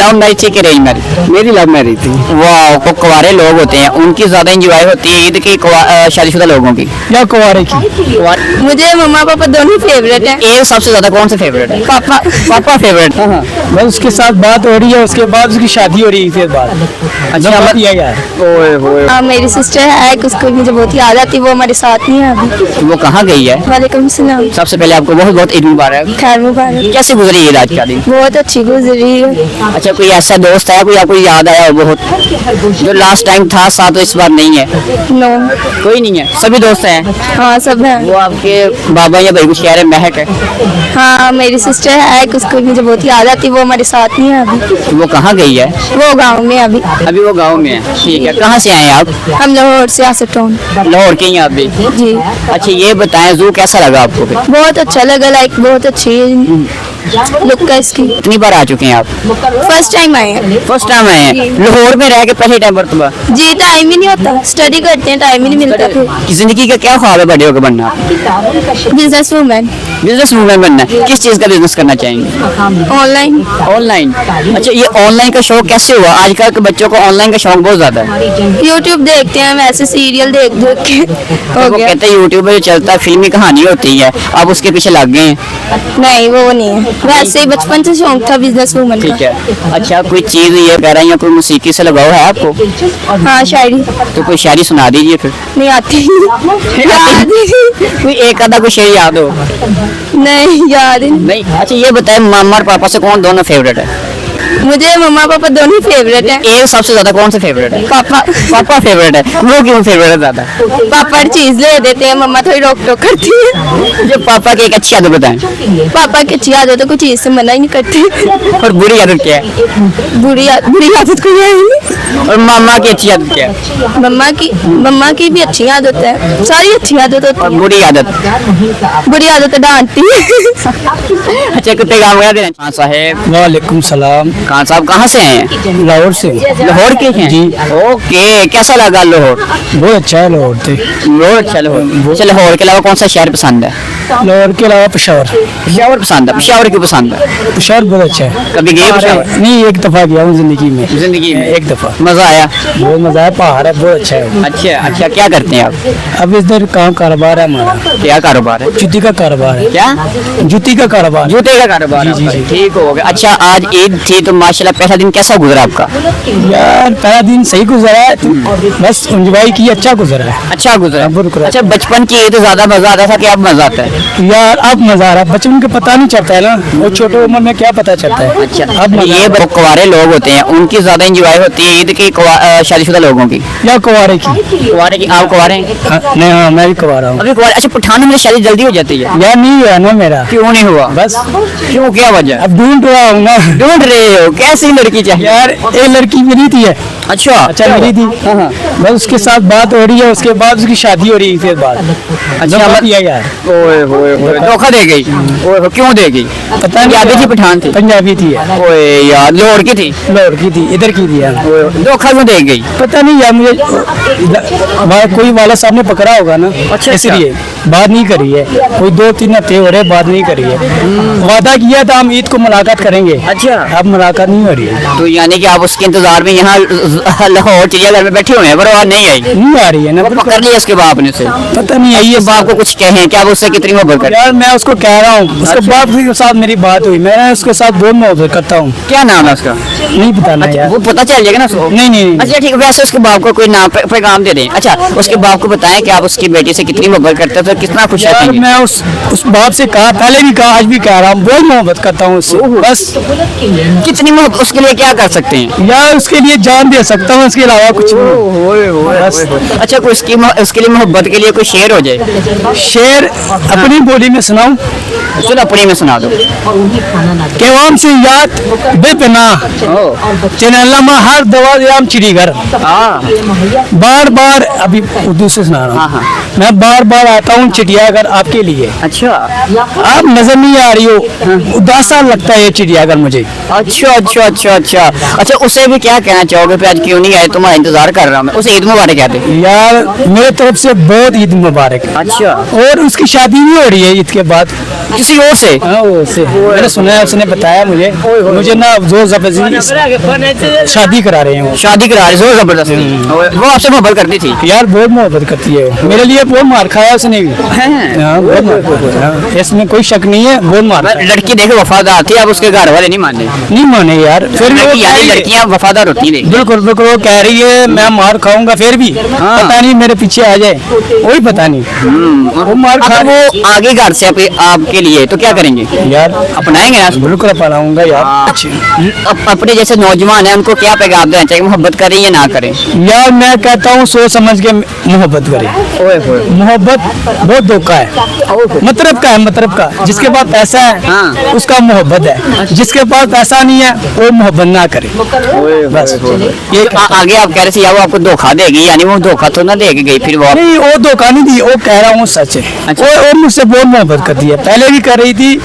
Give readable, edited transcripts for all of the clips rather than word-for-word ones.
Love marriage थी कि arrange marriage? मेरी लव मैरिज थी। वाह, तो कुंवारे लोग होते हैं उनकी ज्यादा एंजॉय होती है ईद की शादीशुदा लोगों की? या कुंवारे की? मुझे मम्मा पापा दोनों फेवरेट है। ये सबसे ज्यादा कौन सा फेवरेट है? पापा। पापा फेवरेट। हाँ, बस उसके साथ बात हो रही है, उसके बाद उसकी शादी हो रही है, फिर बात अच्छा, नंबर दिया गया है। ओए होए, हाँ, मेरी सिस्टर है एक, उसको मुझे बहुत याद आती है, वो हमारे साथ नहीं है अभी। वो कहाँ गई है? वालेकुम सलाम। सबसे पहले आपको बहुत बहुत ईद मुबारक। खैर मुबारक। कैसे गुजरी ईद आज का दिन? बहुत अच्छी गुजरी है। अच्छा, कोई ऐसा दोस्त है कोई आपको याद आया हो बहुत, जो लास्ट टाइम था साथ तो इस बार नहीं है? नो। कोई नहीं है, सभी दोस्त हैं? हाँ, सब है। वो आपके बाबा या भाई कुछ कह रहे हैं, महक है? हाँ, मेरी सिस्टर है एक, उसको मुझे बहुत याद आती है, वो हमारे साथ नहीं है अभी। तो वो कहाँ गई है? वो गाँव में अभी। अभी वो गांव में है। ठीक है, कहाँ से आए हैं आप? हम लाहौर से आसटोन। लाहौर के ही हैं आप भी? जी। अच्छा, ये बताएं जू कैसा लगा आपको फिर? बहुत अच्छा लगा, लाइक बहुत अच्छी लुक है इसकी। कितनी बार आ चुके हैं आप? फर्स्ट टाइम आए हैं। फर्स्ट टाइम आए हैं लाहौर में रह के, पहले टाइम मरतबा? जी, टाइम ही नहीं होता, स्टडी करते हैं, टाइम ही नहीं मिलता फिर। जिंदगी का क्या ख्वाब है बड़े होकर बनना? Business women. बिजनेस वूमेन बनना है। किस चीज का बिजनेस करना चाहेंगे? ऑनलाइन। ऑनलाइन। अच्छा, ये ऑनलाइन का शौक कैसे हुआ? आजकल के बच्चों को ऑनलाइन का शौक बहुत ज्यादा है। यूट्यूब देखते हैं, वैसे सीरियल देख देख के हो वो गया। कहते हैं यूट्यूब पे जो चलता है फिल्मी कहानी होती है, आप उसके पीछे लग गए हैं। नहीं, वो नहीं है, वैसे ही बचपन से शौक था बिजनेस वूमन ठीक का। है। अच्छा, कोई चीज ये कह रहा है या कोई मौसीकी से लगाव है आपको? हाँ, शायरी तो कोई शायरी सुना दीजिए फिर। नहीं आती। याद ही कोई एक आधा कोई शेर याद हो? नहीं, याद ही नहीं। नहीं। अच्छा, ये बताएं मामा और पापा से कौन दोनों फेवरेट है? मुझे मम्मा पापा दोनों फेवरेट है। एक सबसे ज्यादा कौन सा फेवरेट है? पापा। पापा फेवरेट है। वो क्यों फेवरेट है ज्यादा? पापा हर चीज ले देते हैं, मम्मा थोड़ी रोक टोक करती है। जो पापा की एक अच्छी आदत बताएं। पापा की अच्छी आदत है, कोई चीज से मना ही नहीं करते। और बुरी आदत क्या है? बुरी आदत कोई है ही नहीं। और मामा की अच्छी आदत क्या है? मम्मा की भी अच्छी आदत है, सारी अच्छी आदत होती और बुरी आदत? है। बुरी आदत डांटती है। अच्छा, कुत्ते काम कर देना। खान साहब। वालेकुम सलाम। खान साहब कहाँ से आए हैं? लाहौर से। लाहौर के हैं? जी। ओके, कैसा लगा लाहौर? बहुत अच्छा है लाहौर से। लाहौर अच्छा। लाहौर अच्छा, लाहौर के अलावा कौन सा शहर पसंद है? लाहौर के अलावा पेशावर। पेशावर पसंद है। पेशावर क्यों पसंद है? पेशावर बहुत अच्छा है। कभी गए पेशावर? नहीं, एक दफा गया हूँ जिंदगी में। जिंदगी में एक दफा। मजा आया? बहुत मजा है, पहाड़ है, बहुत अच्छा है। अच्छा अच्छा, क्या करते हैं आप? अब इधर काम कारोबार है हमारा, क्या कारोबार है? जूती का कारोबार है। क्या? जूती का कारोबार। जूते का कारोबार है? जी, जी, जी। ठीक हो गया। अच्छा, आज ईद थी तो माशाल्लाह पहला दिन कैसा गुजरा आपका? यार पहला दिन सही गुजरा है, बस एंजॉय की, अच्छा गुजरा है। अच्छा गुजरा। बिल्कुल। अच्छा, बचपन की ईद ज्यादा मजा आता था कि अब मजा आता है? यार अब मजा आ रहा है, बचपन का पता नहीं चलता है ना, वो छोटे उम्र में क्या पता चलता है। अच्छा, अब मजा ये कुंवारे लोग होते हैं उनकी ज्यादा एंजॉय होती है ईद की शादीशुदा लोगों की? या कुंवारे की? कुंवारे की। आप कुंवारे हैं? नहीं, हाँ मैं भी कुंवारा हूँ। अभी कुंवारे। अच्छा, पठानों में शादी जल्दी हो जाती है? यार नहीं हुआ ना मेरा। क्यों नहीं हुआ? बस क्यों, क्या वजह? अब ढूंढ रहा हूँ ना। ढूंढ रहे हो? कैसी लड़की चाहिए? यार एक लड़की मिली थी है। अच्छा अच्छा मिली थी, बस उसके साथ बात हो रही है, उसके बाद उसकी शादी हो रही है, फिर बात अच्छा, नंबर दिया गया है। ओए होए होए, धोखा दे गई? ओए होए, क्यों दे गई? पता नहीं, पंजाबी थी पठान थी? पंजाबी थी यार। ओए यार, लाहौर की थी? लाहौर की थी, इधर की थी यार। धोखा क्यों दे गई? पता नहीं यार, मुझे कोई वाला साहब ने पकड़ा होगा ना, अच्छा, इसलिए बात नहीं करी है। कोई 2-3 हफ्ते हो रहे, बात नहीं करी है। वादा किया था हम ईद को मुलाकात करेंगे। अच्छा। अब मुलाकात नहीं हो रही है। तो यानी कि आप उसके इंतजार में यहाँ लाहौर चिड़ियाघर में बैठे हुए हैं, पर वो आज नहीं आई? नहीं आ रही है ना। पकड़ लिया उसके बाप ने से? पता नहीं ये है बाप को कुछ कहें क्या? वो उससे कितनी मोहब्बत करते? यार, मैं उसको कह रहा हूँ, उसके बाप के साथ मेरी बात हुई, मैं उसके साथ बहुत मोहब्बत करता हूँ। क्या नाम है उसका? नहीं बताना यार। वो पता चल जाएगा ना उसको? नहीं नहीं। अच्छा ठीक है, वैसे उसके बाप को कोई नाम पैगाम दे दें। अच्छा, उसके बाप को बताएं कि आप उसकी बेटी से कितनी मोहब्बत करते हैं, तो कितना खुश यार रहेंगे? मैं उस बाप से कहा, पहले भी कहा, आज भी कह रहा हूँ, बहुत मोहब्बत करता हूँ उससे। बस कितनी मोहब्बत? उसके लिए क्या कर सकते हैं? यार उसके लिए जान दे सकता हूँ, उसके अलावा कुछ नहीं। बस अच्छा, कोई उसके लिए मोहब्बत के लिए कोई शेर हो जाए? शेर अपनी बोली में सुनाऊं? चलो अपनी में सुना दो। के वाम से याद बेपना चैनल हर दवा याम चिड़ीघर। हाँ बार बार अभी उर्दू से सुना रहा हूँ। हाँ। मैं बार बार आता हूँ चिड़ियाघर आपके लिए। अच्छा आप नजर नहीं आ रही हो, उदास सा लगता है ये चिड़ियाघर मुझे। अच्छा अच्छा अच्छा अच्छा अच्छा, उसे भी क्या कहना चाहोगे फिर आज क्यों नहीं आए, तुम्हारा इंतजार कर रहा हूँ मैं, उसे ईद मुबारक कहते। यार मेरे तरफ से बहुत ईद मुबारक। अच्छा, और उसकी शादी भी हो रही है ईद के बाद किसी और से? हाँ वो से मैंने सुना है, उसने बताया मुझे ना जोर जबरदस्ती शादी करा रहे हैं वो। शादी करा रही जोर जबरदस्ती? वो आपसे मोहब्बत करती थी? यार बहुत मोहब्बत करती है वो। मेरे लिए बहुत मार खाया उसने भी। हाँ, बहुत मार। हाँ, इसमें कोई शक नहीं है, बहुत मार खाया। लड़की देखो वफादार थी, अब उसके घर वाले नहीं माने? नहीं माने यार, फिर भी वो यार लड़कियां वफादार होती है। बिल्कुल बिल्कुल, वो कह रही है मैं मार खाऊंगा, फिर भी पता नहीं मेरे पीछे आ जाए, वही पता नहीं। वो मार खा अगर वो आगे घर से आपके लिए तो क्या करेंगे यार, अपनाएंगे ना? बिल्कुल अपनाऊंगा यार। अपने जैसे नौजवान है उनको क्या पैगाम देना चाहिए, मोहब्बत करें या ना करें? यार मैं कहता हूँ सोच समझ के मोहब्बत करें। मोहब्बत बहुत धोखा है, मतलब का है, मतलब का। जिसके पास पैसा है उसका मोहब्बत है, जिसके पास पैसा नहीं है वो मोहब्बत ना करे बस। ये आगे आप कह रहे थे या वो आपको धोखा देगी, यानी वो धोखा तो ना देगी गई फिर वो नहीं, वो धोखा नहीं दी, वो कह रहा हूँ सच है। अच्छा। वो मुझसे बहुत मोहब्बत करती है, पहले भी कर रही थी,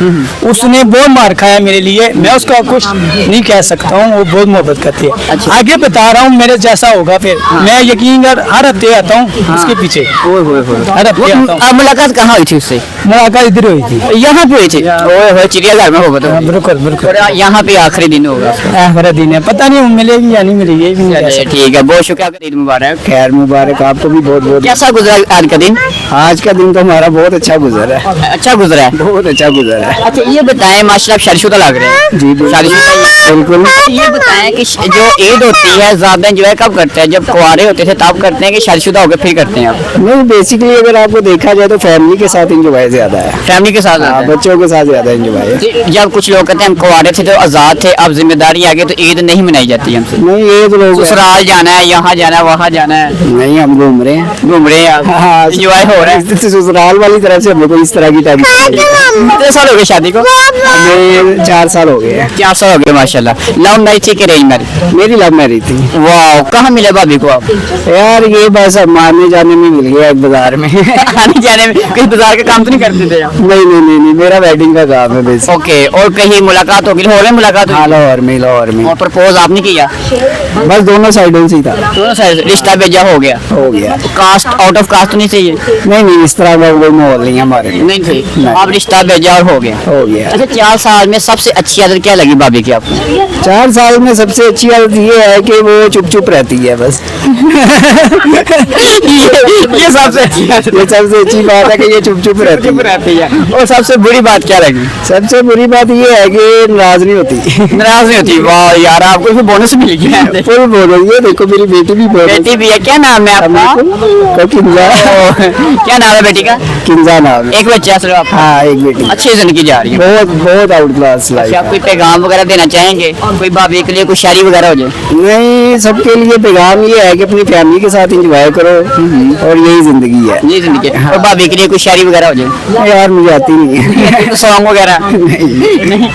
उसने बहुत मार खाया मेरे लिए, मैं उसका कुछ नहीं कह सकता हूँ, वो बहुत मोहब्बत करती है। अच्छा। आगे बता रहा हूँ मेरे जैसा होगा फिर। मैं यकीन कर हर हफ्ते आता हूँ उसके पीछे, हर हफ्ते आता हूँ। मुलाकात कहाँ हुई थी उससे? मुलाकात इधर हुई थी, यहाँ पे हुई थी? ओए चिड़ियाघर में होगा तो? बिल्कुल बिल्कुल। और यहाँ पे आखिरी दिन होगा? आखिरी दिन है, पता नहीं मिलेगी या नहीं मिलेगी, ये भी नहीं कह चलिए सकता। ठीक है, बहुत शुक्रिया, ईद मुबारक। खैर मुबारक आपको भी बहुत बहुत। कैसा गुजरा आज का दिन? आज का दिन तो हमारा बहुत अच्छा गुजरा है, अच्छा गुजरा है? बहुत अच्छा गुजरा है। अच्छा ये बताएं, माशाल्लाह आप शादीशुदा लग रहे हैं। जी बिल्कुल। शादीशुदा? बिल्कुल। ये बताएं कि जो ईद होती है ज्यादा एंजॉय कब करते हैं, जब कुंवारे होते थे तब करते हैं कि शादीशुदा होकर फिर करते हैं आप? नहीं, बेसिकली अगर आपको देखा जाए तो फैमिली के साथ एंजॉय ज्यादा है। फैमिली के साथ हाँ, होता है? बच्चों के साथ ज्यादा एंजॉय है। जब कुछ लोग कहते हैं हम कुंवारे थे तो आजाद थे, अब जिम्मेदारी आ गई तो ईद नहीं मनाई जाती हमसे। नहीं ये तो लोग ससुराल जाना है, यहाँ जाना है, वहाँ जाना है, नहीं, हम घूम रहे हैं। घूम रहे हैं, हाँ, एंजॉय हो रहा है। ससुराल वाली तरफ से हमें कोई इस तरह की टाइम कितने साल हो गए शादी को? हमें 4 साल हो गए हैं। 4 साल हो गए माशाल्लाह। लव मैरिज थी कि अरेंज मैरिज? मेरी लव मैरिज थी। वाह, कहाँ मिले भाभी को आप? यार ये बस अब आने जाने में मिल गया एक बाजार में। आने जाने में कहीं बाजार का काम तो नहीं करते थे आप? नहीं नहीं नहीं नहीं, मेरा वेडिंग का काम है बेसिक। ओके, और कहीं मुलाकात होगी? लाहौर में मुलाकात हाँ, हुई? लाहौर में और प्रपोज आपने किया? बस दोनों साइडों से ही था। दोनों साइड रिश्ता भेजा हो गया? हो गया। कास्ट आउट ऑफ कास्ट तो नहीं चाहिए? नहीं नहीं, इस तरह का कोई माहौल नहीं है हमारे लिए। नहीं थी, नहीं। आप रिश्ता भेजा और हो गया? हो गया। अच्छा, 4 साल में सबसे अच्छी आदत क्या लगी भाभी की आपको? 4 साल में सबसे अच्छी आदत ये है कि वो चुप चुप रहती है बस। ये सबसे अच्छी आदत ये सबसे अच्छी बात है कि ये चुप चुप रहती है। और सबसे बुरी बात क्या लगी? सबसे बुरी बात ये है कि नाराज नहीं होती। नाराज नहीं होती? वाह यार, आपको भी बोनस मिल गया है। फुल बोलो, ये देखो मेरी बेटी भी बोल बेटी भी है, क्या नाम है आपका? किंजा। क्या नाम है बेटी का? किंजा नाम है। एक बच्चा सिर्फ आपका? हाँ, एक बेटी। अच्छी जिंदगी जा रही है। बहुत बहुत आउट क्लास लाइफ क्या है। कोई पैगाम वगैरह देना चाहेंगे, कोई भाभी के लिए कोई शायरी वगैरह हो जाए? नहीं, सबके लिए पैगाम ये है कि अपनी फैमिली के साथ एंजॉय करो और यही जिंदगी है। ये जिंदगी है। और भाभी के लिए कोई शायरी वगैरह हो जाए? यार मुझे आती नहीं है। सॉन्ग वगैरह? नहीं।